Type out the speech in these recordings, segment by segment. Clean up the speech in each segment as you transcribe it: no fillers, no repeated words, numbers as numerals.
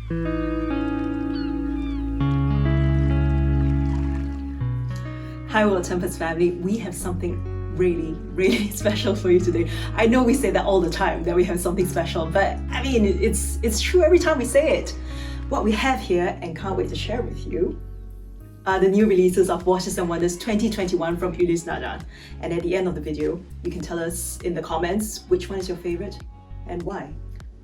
Hi World Tempest family, we have something really special for you today. I know we say that all the time, that we have something special, but I mean, it's true every time we say it. What we have here, and can't wait to share with you, are the new releases of Watches and Wonders 2021 from Ulysse Nardin. And at the end of the video, you can tell us in the comments which one is your favorite and why.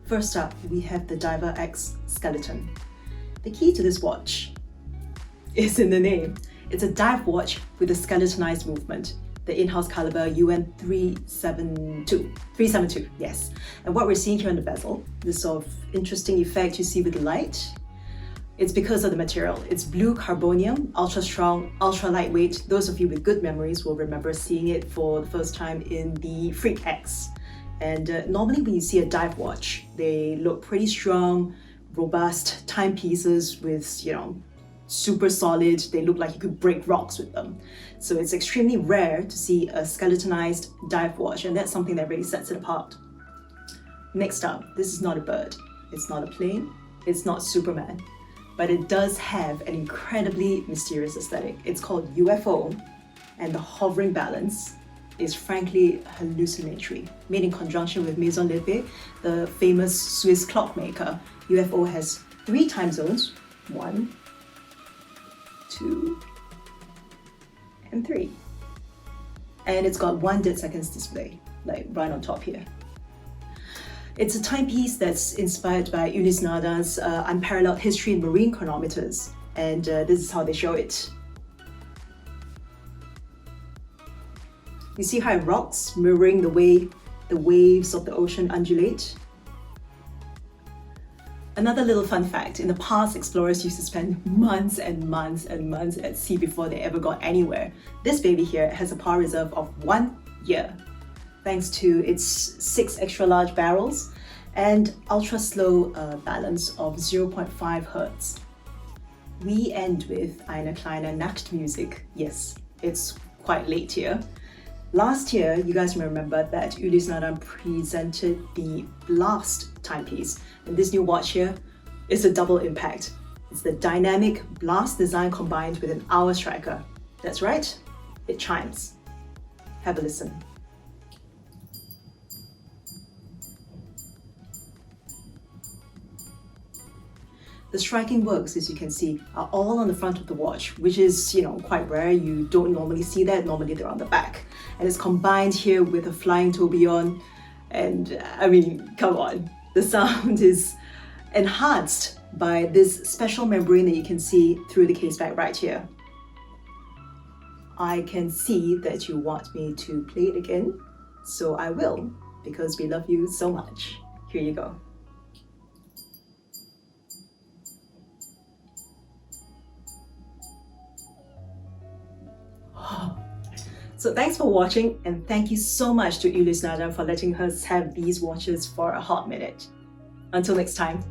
First up, we have the Diver X Skeleton. The key to this watch is in the name. It's a dive watch with a skeletonized movement, the in-house caliber UN 372, yes. And what we're seeing here on the bezel, this sort of interesting effect you see with the light, it's because of the material. It's blue carbonium, ultra strong, ultra lightweight. Those of you with good memories will remember seeing it for the first time in the Freak X. And normally when you see a dive watch, they look pretty strong, robust timepieces with, super solid. They look like you could break rocks with them. So it's extremely rare to see a skeletonized dive watch, and that's something that really sets it apart. Next up, this is not a bird, it's not a plane, it's not Superman, but it does have an incredibly mysterious aesthetic. It's called UFO, and the hovering balance is frankly hallucinatory. Made in conjunction with Maison Lefebvre, the famous Swiss clockmaker, UFO has 3 time zones, 1, 2, and 3. And it's got 1 dead seconds display, like right on top here. It's a timepiece that's inspired by Ulysse Nardin's unparalleled history in marine chronometers, and this is how they show it. You see how it rocks, mirroring the way the waves of the ocean undulate? Another little fun fact, in the past, explorers used to spend months and months and months at sea before they ever got anywhere. This baby here has a power reserve of 1 year, thanks to its 6 extra large barrels and ultra slow balance of 0.5 Hertz. We end with Eine kleine Nachtmusik. Yes, it's quite late here. Last year, you guys may remember that Ulysse Nardin presented the Blast timepiece. And this new watch here is a double impact. It's the dynamic Blast design combined with an hour striker. That's right, it chimes. Have a listen. The striking works, as you can see, are all on the front of the watch, which is, quite rare. You don't normally see that. Normally they're on the back. And it's combined here with a flying tourbillon. And I mean, come on. The sound is enhanced by this special membrane that you can see through the case back right here. I can see that you want me to play it again, so I will, because we love you so much. Here you go. So thanks for watching, and thank you so much to Ulysse Nardin for letting us have these watches for a hot minute. Until next time.